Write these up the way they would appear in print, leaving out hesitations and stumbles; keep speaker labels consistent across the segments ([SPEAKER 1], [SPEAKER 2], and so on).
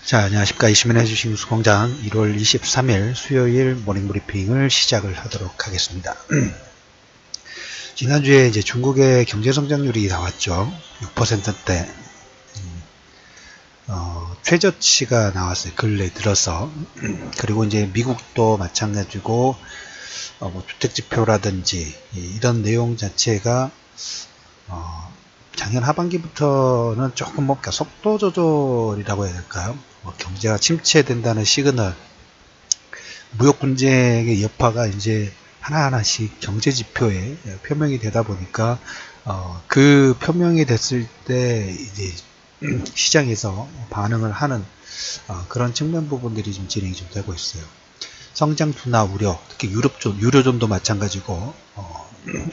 [SPEAKER 1] 자, 안녕하십니까. 이시민의 주식뉴스공장 1월 23일 수요일 모닝브리핑을 시작을 하도록 하겠습니다. 지난주에 이제 중국의 경제성장률이 나왔죠. 6%대. 최저치가 나왔어요. 근래 들어서. 그리고 이제 미국도 마찬가지고, 주택지표라든지, 이런 내용 자체가, 작년 하반기부터는 조금 속도 조절이라고 해야 될까요? 경제가 침체된다는 시그널, 무역 분쟁의 여파가 이제 하나하나씩 경제 지표에 표명이 되다 보니까 그 표명이 됐을 때 이제 시장에서 반응을 하는 그런 측면 부분들이 좀 진행이 좀 되고 있어요. 성장 둔화 우려, 특히 유로존도 마찬가지고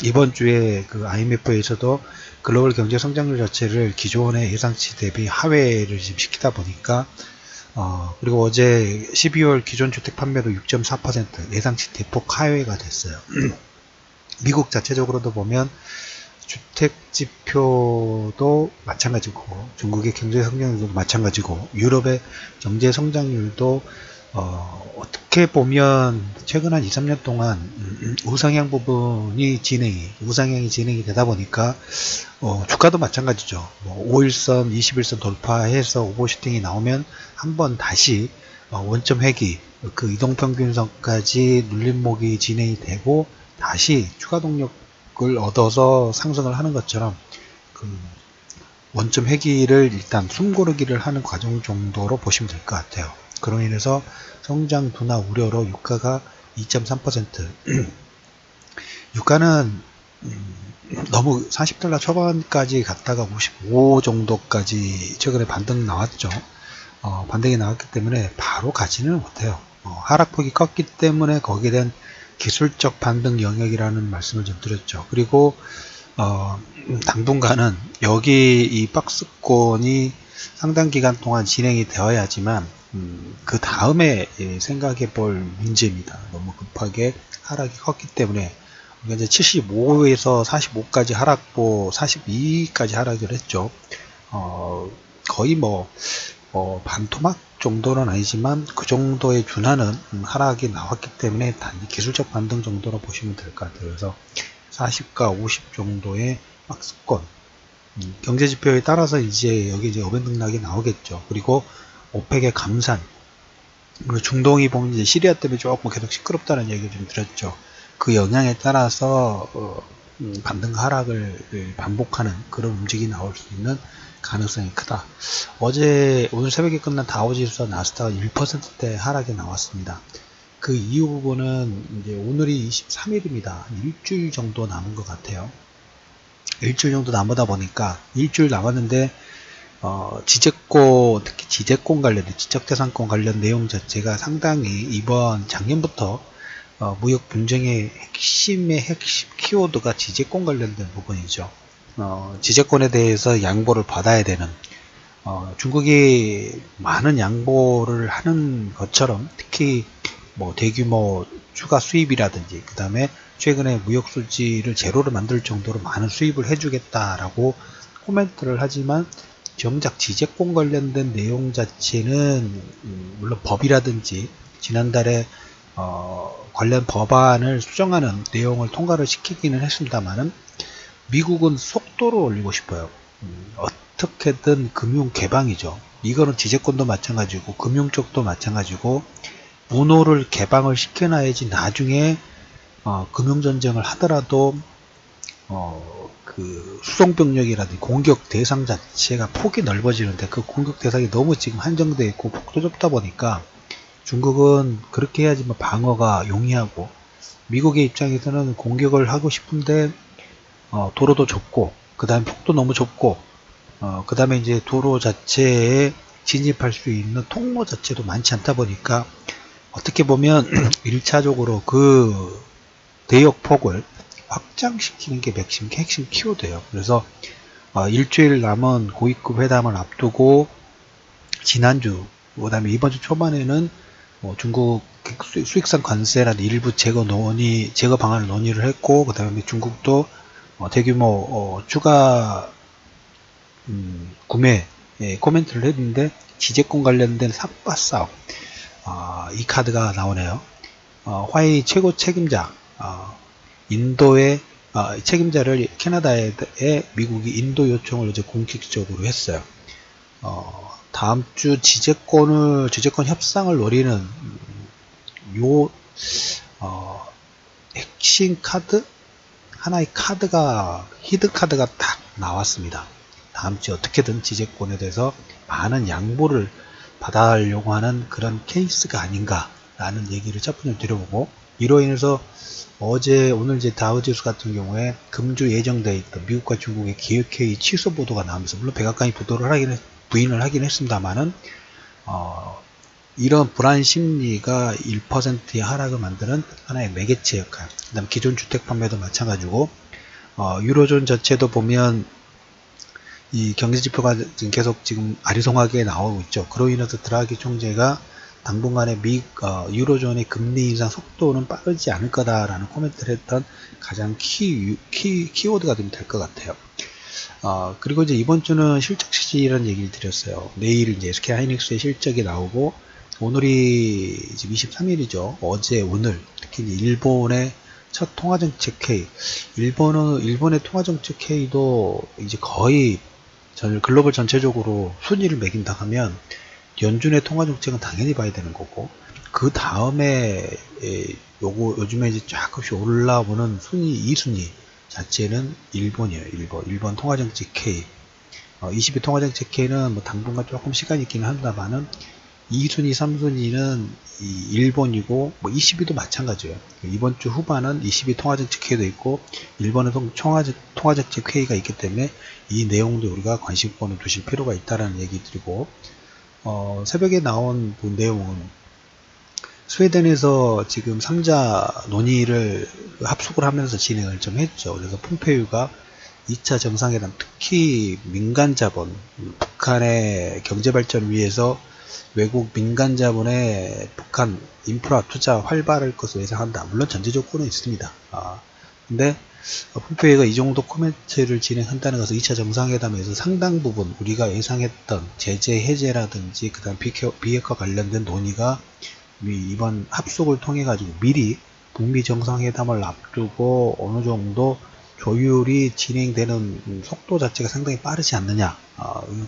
[SPEAKER 1] 이번 주에 그 IMF에서도 글로벌 경제 성장률 자체를 기존의 예상치 대비 하회를 지금 시키다 보니까 그리고 어제 12월 기존 주택 판매도 6.4% 예상치 대폭 하회가 됐어요. 미국 자체적으로도 보면 주택 지표도 마찬가지고 중국의 경제 성장률도 마찬가지고 유럽의 경제 성장률도 어떻게 보면 최근 한 2, 3년 동안 우상향 우상향이 진행이 되다 보니까 주가도 마찬가지죠. 5일선, 21선 돌파해서 오버슈팅이 나오면 한번 다시 원점 회귀, 그 이동평균선까지 눌림목이 진행이 되고 다시 추가 동력을 얻어서 상승을 하는 것처럼 그 원점 회귀를 일단 숨고르기를 하는 과정 정도로 보시면 될 것 같아요. 그로 인해서 성장 둔화 우려로 유가가 2.3%. 유가는 너무 40달러 초반까지 갔다가 55 정도까지 최근에 반등 나왔죠. 반등이 나왔기 때문에 바로 가지는 못해요. 하락폭이 컸기 때문에 거기에 대한 기술적 반등 영역이라는 말씀을 좀 드렸죠. 그리고 당분간은 여기 이 박스권이 상당 기간 동안 진행이 되어야지만 그 다음에 생각해 볼 문제입니다. 너무 급하게 하락이 컸기 때문에 이제 75에서 45까지 하락보 42까지 하락을 했죠. 거의 반토막 정도는 아니지만 그 정도의 준하는 하락이 나왔기 때문에 단지 기술적 반등 정도로 보시면 될 것 같아요. 그래서 40과 50 정도의 박스권 경제지표에 따라서 이제 여기 이제 어벤등락이 나오겠죠. 그리고 오펙의 감산, 그리고 중동이 보면 이제 시리아 때문에 조금 계속 시끄럽다는 얘기를 좀 드렸죠. 그 영향에 따라서 반등 하락을 반복하는 그런 움직임이 나올 수 있는 가능성이 크다. 오늘 새벽에 끝난 다우지수와 나스닥은 1%대 하락이 나왔습니다. 그 이유 부분은 이제 오늘이 23일입니다. 일주일 정도 남은 것 같아요. 일주일 정도 남다 보니까 일주일 남았는데 특히 지재권 관련, 지적재산권 관련 내용 자체가 상당히 이번 작년부터 무역 분쟁의 핵심 키워드가 지재권 관련된 부분이죠. 지재권에 대해서 양보를 받아야 되는 중국이 많은 양보를 하는 것처럼 특히 대규모 추가 수입이라든지 그 다음에 최근에 무역 수지를 제로로 만들 정도로 많은 수입을 해주겠다라고 코멘트를 하지만 정작 지재권 관련된 내용 자체는 물론 법이라든지 지난달에 관련 법안을 수정하는 내용을 통과를 시키기는 했습니다만은 미국은 속도를 올리고 싶어요. 어떻게든 금융 개방이죠. 이거는 지재권도 마찬가지고 금융 쪽도 마찬가지고 문호를 개방을 시켜놔야지 나중에 금융전쟁을 하더라도 그 수송병력이라든지 공격 대상 자체가 폭이 넓어지는데 그 공격 대상이 너무 지금 한정되어 있고 폭도 좁다 보니까 중국은 그렇게 해야지 방어가 용이하고 미국의 입장에서는 공격을 하고 싶은데 도로도 좁고 그 다음에 폭도 너무 좁고 그 다음에 이제 도로 자체에 진입할 수 있는 통로 자체도 많지 않다 보니까 어떻게 보면 1차적으로 그 대역폭을 확장시키는 게 핵심 키워드예요. 그래서 일주일 남은 고위급 회담을 앞두고 지난주 그다음에 이번 주 초반에는 중국 수익성 관세라는 일부 제거 방안을 논의를 했고 그 다음에 중국도 대규모 추가 구매 코멘트를 했는데 지재권 관련된 삭바 싸움, 이 카드가 나오네요. 화웨이 최고 책임자, 인도의 책임자를 캐나다에 미국이 인도 요청을 이제 공식적으로 했어요. 다음 주 지재권 협상을 노리는 핵심 카드 하나의 카드가 히든 카드가 딱 나왔습니다. 다음 주 어떻게든 지재권에 대해서 많은 양보를 받아가려고 하는 그런 케이스가 아닌가라는 얘기를 첫 번째 드려보고, 이로 인해서 오늘 이제 다우지수 같은 경우에 금주 예정되어 있던 미국과 중국의 기획회의 취소 보도가 나오면서, 물론 백악관이 부인을 하긴 했습니다만은, 이런 불안 심리가 1%의 하락을 만드는 하나의 매개체 역할. 그 다음 기존 주택 판매도 마찬가지고, 유로존 자체도 보면 이 경제지표가 계속 지금 아리송하게 나오고 있죠. 그로 인해서 드라기 총재가 당분간의 유로존의 금리 인상 속도는 빠르지 않을 거다라는 코멘트를 했던 가장 키워드가 좀 될 것 같아요. 그리고 이제 이번 주는 실적 시즌이라는 얘기를 드렸어요. 내일 이제 SK 하이닉스의 실적이 나오고, 오늘이 지금 23일이죠. 어제, 오늘, 특히 이제 일본의 첫 통화정책 회의. 일본의 통화정책 회의도 이제 거의 글로벌 전체적으로 순위를 매긴다 하면, 연준의 통화정책은 당연히 봐야 되는 거고, 그 다음에 요즘에 이제 조금씩 올라오는 순위, 2순위 자체는 일본이에요. 일본 통화정책 회의. 22 통화정책 회의는 뭐 당분간 조금 시간이 있기는 합니다만은, 2순위, 3순위는 일본이고, 뭐 22도 마찬가지예요. 이번 주 후반은 22 통화정책 회의도 있고, 일본의 통화정책 회의가 있기 때문에 이 내용도 우리가 관심권을 두실 필요가 있다라는 얘기 드리고, 새벽에 나온 그 내용은 스웨덴에서 지금 3자 논의를 합숙을 하면서 진행을 좀 했죠. 그래서 폼페이오가 2차 정상회담, 특히 민간자본, 북한의 경제발전을 위해서 외국 민간자본의 북한 인프라 투자 활발할 것으로 예상한다. 물론 전제 조건은 있습니다. 근데 폼페이오가 이 정도 코멘트를 진행한다는 것은 2차 정상회담에서 상당 부분 우리가 예상했던 제재 해제라든지 그 다음 비핵화 관련된 논의가 이번 합숙을 통해 가지고 미리 북미 정상회담을 앞두고 어느 정도 조율이 진행되는 속도 자체가 상당히 빠르지 않느냐,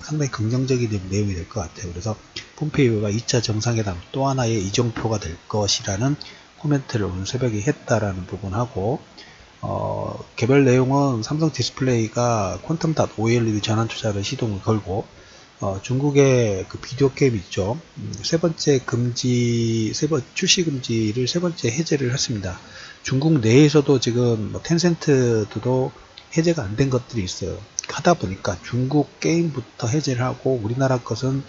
[SPEAKER 1] 상당히 긍정적인 내용이 될 것 같아요. 그래서 폼페이오가 2차 정상회담 또 하나의 이정표가 될 것이라는 코멘트를 오늘 새벽에 했다라는 부분하고, 개별 내용은 삼성 디스플레이가 퀀텀닷 OLED 전환 투자를 시동을 걸고, 중국의 그 비디오 게임 있죠. 세 번째 출시 금지를 세 번째 해제를 했습니다. 중국 내에서도 지금 뭐 텐센트도 해제가 안 된 것들이 있어요. 하다 보니까 중국 게임부터 해제를 하고, 우리나라 것은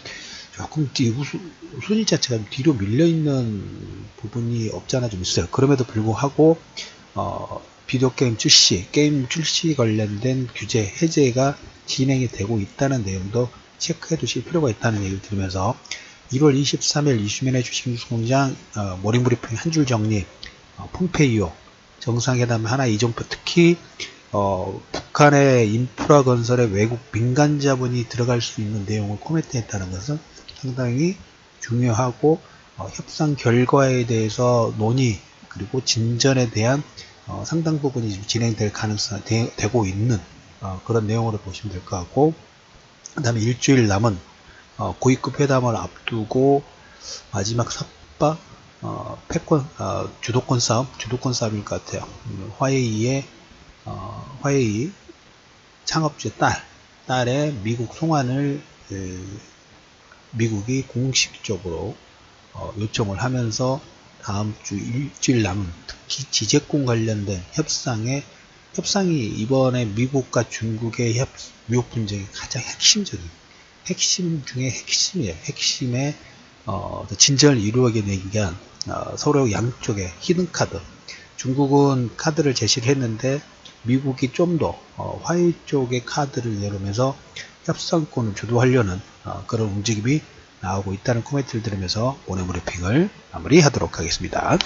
[SPEAKER 1] 조금 순위 자체가 뒤로 밀려 있는 부분이 없잖아 좀 있어요. 그럼에도 불구하고 비디오 게임 출시 관련된 규제 해제가 진행이 되고 있다는 내용도 체크해 두실 필요가 있다는 얘기를 들으면서, 1월 23일 이수민의 주식공장 모닝 브리핑 한 줄 정리, 폼페이오 정상회담 하나 이정표, 특히 북한의 인프라 건설에 외국 민간 자본이 들어갈 수 있는 내용을 코멘트했다는 것은 상당히 중요하고, 협상 결과에 대해서 논의 그리고 진전에 대한 상당 부분이 진행될 가능성이 되고 있는 그런 내용으로 보시면 될 것 같고, 그 다음에 일주일 남은 고위급 회담을 앞두고 마지막 삿바 주도권 싸움일 것 같아요. 화웨이 창업주의 딸의 미국 송환을 미국이 공식적으로 요청을 하면서 다음 주 일주일 남은 특히 지재권 관련된 협상이 이번에 미국과 중국의 미국 분쟁의 가장 핵심 중에 핵심이에요. 핵심의 진전을 이루어내기 위한 서로 양쪽의 히든카드, 중국은 카드를 제시를 했는데 미국이 좀 더 화웨이 쪽의 카드를 내놓으면서 협상권을 주도하려는 그런 움직임이 나오고 있다는 코멘트를 들으면서 오늘 브리핑을 마무리하도록 하겠습니다.